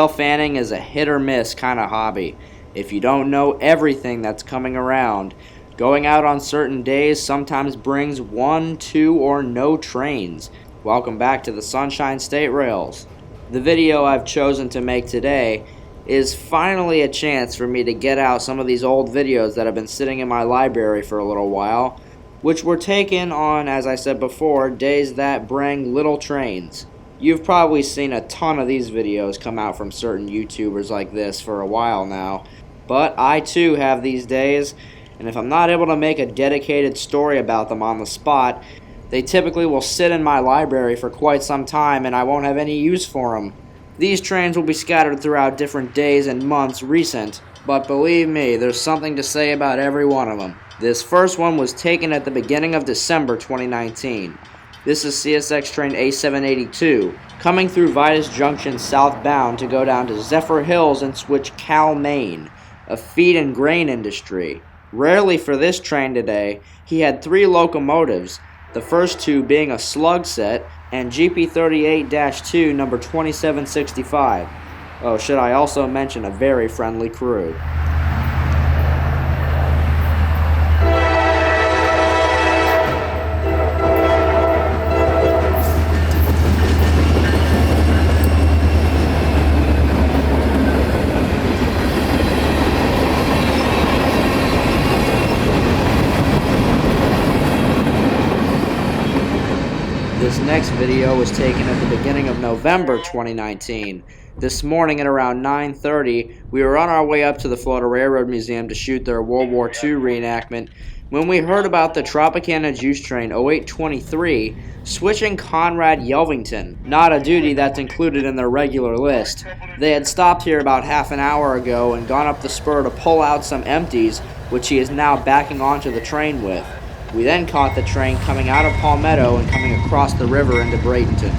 Rail fanning is a hit or miss kind of hobby. If you don't know everything that's coming around, going out on certain days sometimes brings 1, 2, or no trains. Welcome back to the Sunshine State Rails. The video I've chosen to make today is finally a chance for me to get out some of these old videos that have been sitting in my library for a little while, which were taken on, as I said before, days that bring little trains. You've probably seen a ton of these videos come out from certain YouTubers like this for a while now, but I too have these days, and if I'm not able to make a dedicated story about them on the spot, they typically will sit in my library for quite some time and I won't have any use for them. These trains will be scattered throughout different days and months recent, but believe me, there's something to say about every one of them. This first one was taken at the beginning of December 2019. This is CSX train A782, coming through Vitus Junction southbound to go down to Zephyr Hills and switch Cal, Maine, a feed and grain industry. Rarely for this train today, he had 3 locomotives, the first 2 being a slug set and GP38-2 number 2765. Oh, should I also mention a very friendly crew. This next video was taken at the beginning of November 2019. This morning at around 9:30, we were on our way up to the Florida Railroad Museum to shoot their World War II reenactment when we heard about the Tropicana Juice Train 0823 switching Conrad Yelvington, not a duty that's included in their regular list. They had stopped here about half an hour ago and gone up the spur to pull out some empties, which he is now backing onto the train with. We then caught the train coming out of Palmetto and coming across the river into Bradenton.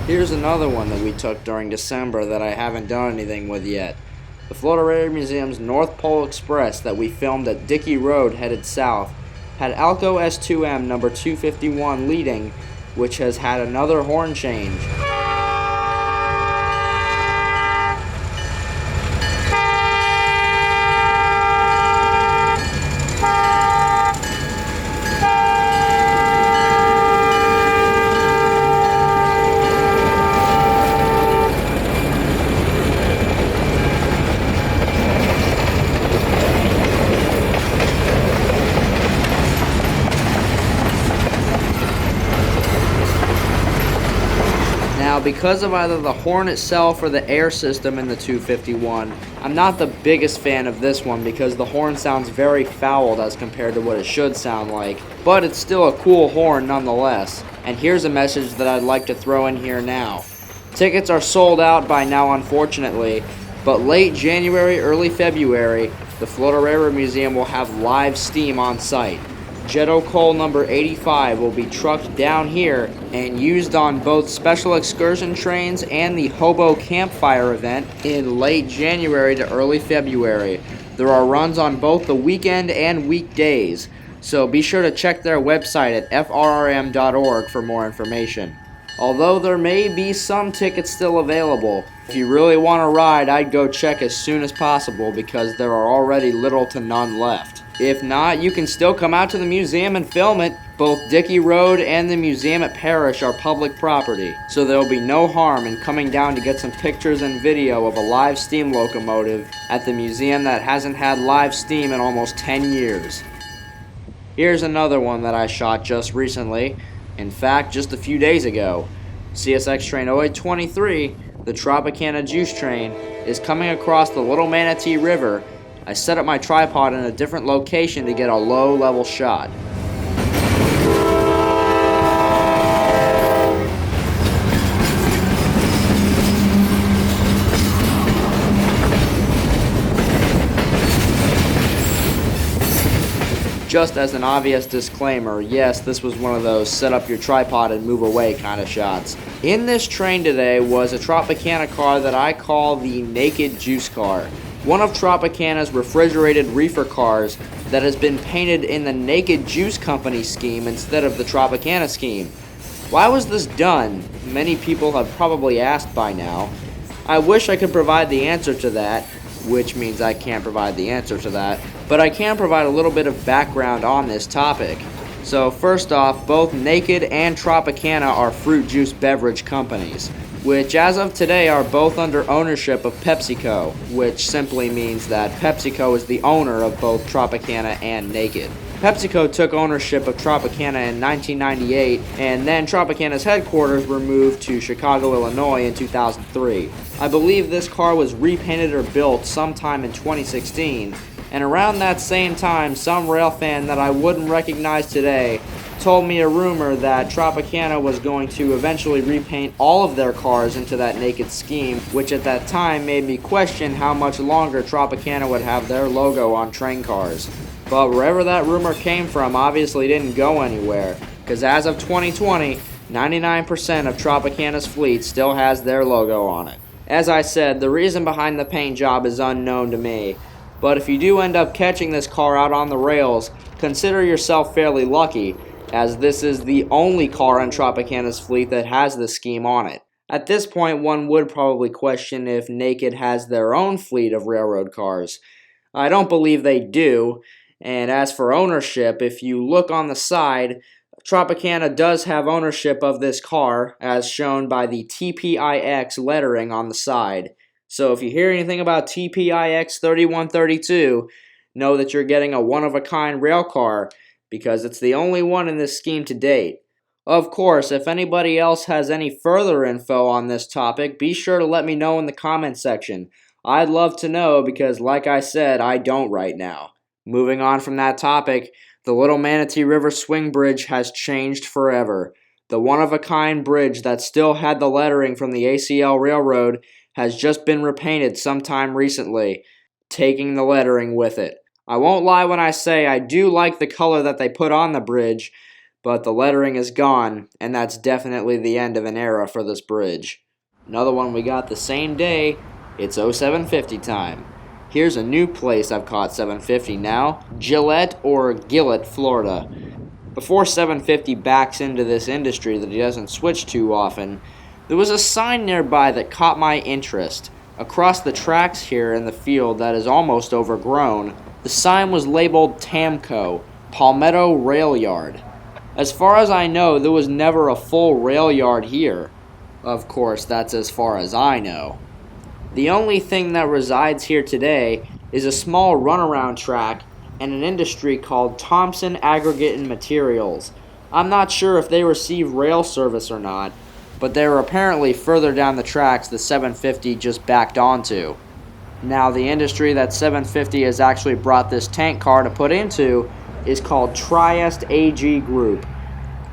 Here's another one that we took during December that I haven't done anything with yet. The Florida Railroad Museum's North Pole Express that we filmed at Dickey Road headed south had Alco S2M number 251 leading, which has had another horn change. Now, because of either the horn itself or the air system in the 251, I'm not the biggest fan of this one because the horn sounds very fouled as compared to what it should sound like, but it's still a cool horn nonetheless. And here's a message that I'd like to throw in here now. Tickets are sold out by now, unfortunately, but late January, early February, the Florida Railroad Museum will have live steam on site. Jetto Coal number 85 will be trucked down here and used on both special excursion trains and the Hobo Campfire event in late January to early February. There are runs on both the weekend and weekdays, so be sure to check their website at frrm.org for more information. Although there may be some tickets still available, if you really want to ride, I'd go check as soon as possible because there are already little to none left. If not, you can still come out to the museum and film it. Both Dickey Road and the museum at Parrish are public property, so there will be no harm in coming down to get some pictures and video of a live steam locomotive at the museum that hasn't had live steam in almost 10 years. Here's another one that I shot just recently. In fact, just a few days ago. CSX Train 0823, the Tropicana Juice Train, is coming across the Little Manatee River. I set up my tripod in a different location to get a low-level shot. Just as an obvious disclaimer, yes, this was one of those set up your tripod and move away kind of shots. In this train today was a Tropicana car that I call the Naked Juice Car. One of Tropicana's refrigerated reefer cars that has been painted in the Naked Juice Company scheme instead of the Tropicana scheme. Why was this done? Many people have probably asked by now. I wish I could provide the answer to that, which means I can't provide the answer to that, but I can provide a little bit of background on this topic. So first off, both Naked and Tropicana are fruit juice beverage companies, which as of today are both under ownership of PepsiCo, which simply means that PepsiCo is the owner of both Tropicana and Naked. PepsiCo took ownership of Tropicana in 1998, and then Tropicana's headquarters were moved to Chicago, Illinois in 2003. I believe this car was repainted or built sometime in 2016, and around that same time, some rail fan that I wouldn't recognize today told me a rumor that Tropicana was going to eventually repaint all of their cars into that Naked scheme, which at that time made me question how much longer Tropicana would have their logo on train cars. But wherever that rumor came from obviously didn't go anywhere, because as of 2020, 99% of Tropicana's fleet still has their logo on it. As I said, the reason behind the paint job is unknown to me, but if you do end up catching this car out on the rails, consider yourself fairly lucky, as this is the only car in Tropicana's fleet that has this scheme on it. At this point, one would probably question if Naked has their own fleet of railroad cars. I don't believe they do. And as for ownership, if you look on the side, Tropicana does have ownership of this car, as shown by the TPIX lettering on the side. So if you hear anything about TPIX 3132, know that you're getting a one-of-a-kind rail car, because it's the only one in this scheme to date. Of course, if anybody else has any further info on this topic, be sure to let me know in the comment section. I'd love to know because, like I said, I don't right now. Moving on from that topic, the Little Manatee River Swing Bridge has changed forever. The one-of-a-kind bridge that still had the lettering from the ACL Railroad has just been repainted sometime recently, taking the lettering with it. I won't lie when I say I do like the color that they put on the bridge, but the lettering is gone, and that's definitely the end of an era for this bridge. Another one we got the same day, it's 0750 time. Here's a new place I've caught 750 now, Gillette or Gillette, Florida. Before 750 backs into this industry that he doesn't switch too often, there was a sign nearby that caught my interest. Across the tracks here in the field that is almost overgrown, the sign was labeled Tamco, Palmetto Rail Yard. As far as I know, there was never a full rail yard here. Of course, that's as far as I know. The only thing that resides here today is a small runaround track and an industry called Thompson Aggregate and Materials. I'm not sure if they receive rail service or not, but they were apparently further down the tracks the 750 just backed onto. Now, the industry that 750 has actually brought this tank car to put into is called Trieste AG Group,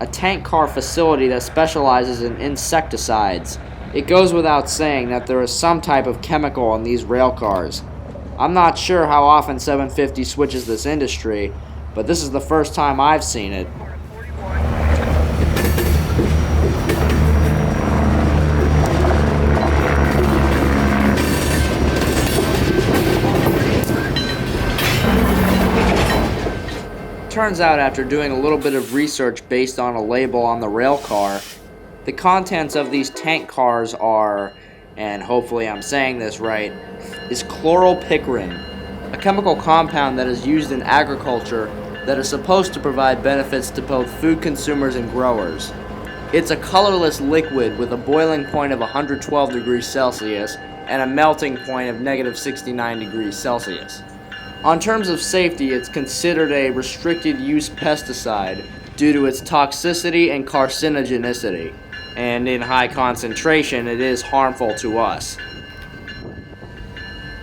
a tank car facility that specializes in insecticides. It goes without saying that there is some type of chemical on these rail cars. I'm not sure how often 750 switches this industry, but this is the first time I've seen it. Turns out, after doing a little bit of research based on a label on the rail car, the contents of these tank cars are, and hopefully I'm saying this right, is chloropicrin, a chemical compound that is used in agriculture that is supposed to provide benefits to both food consumers and growers. It's a colorless liquid with a boiling point of 112 degrees Celsius and a melting point of negative 69 degrees Celsius. On terms of safety, it's considered a restricted use pesticide due to its toxicity and carcinogenicity, and in high concentration it is harmful to us.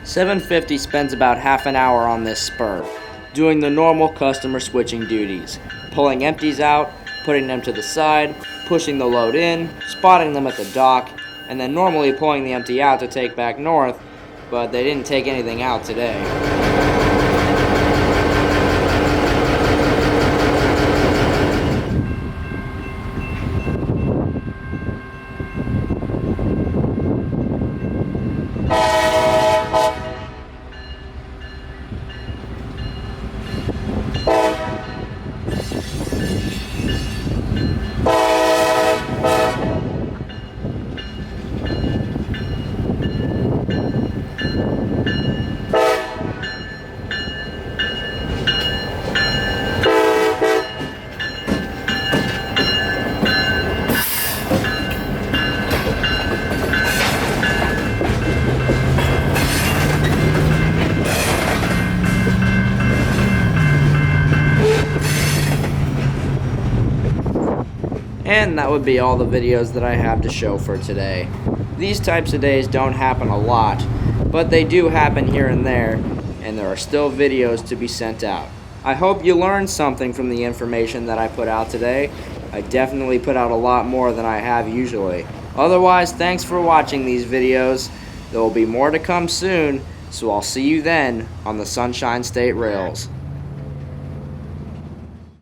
750 spends about half an hour on this spur, doing the normal customer switching duties, pulling empties out, putting them to the side, pushing the load in, spotting them at the dock, and then normally pulling the empty out to take back north, but they didn't take anything out today. And that would be all the videos that I have to show for today. These types of days don't happen a lot, but they do happen here and there are still videos to be sent out. I hope you learned something from the information that I put out today. I definitely put out a lot more than I have usually. Otherwise, thanks for watching these videos. There will be more to come soon, so I'll see you then on the Sunshine State Rails.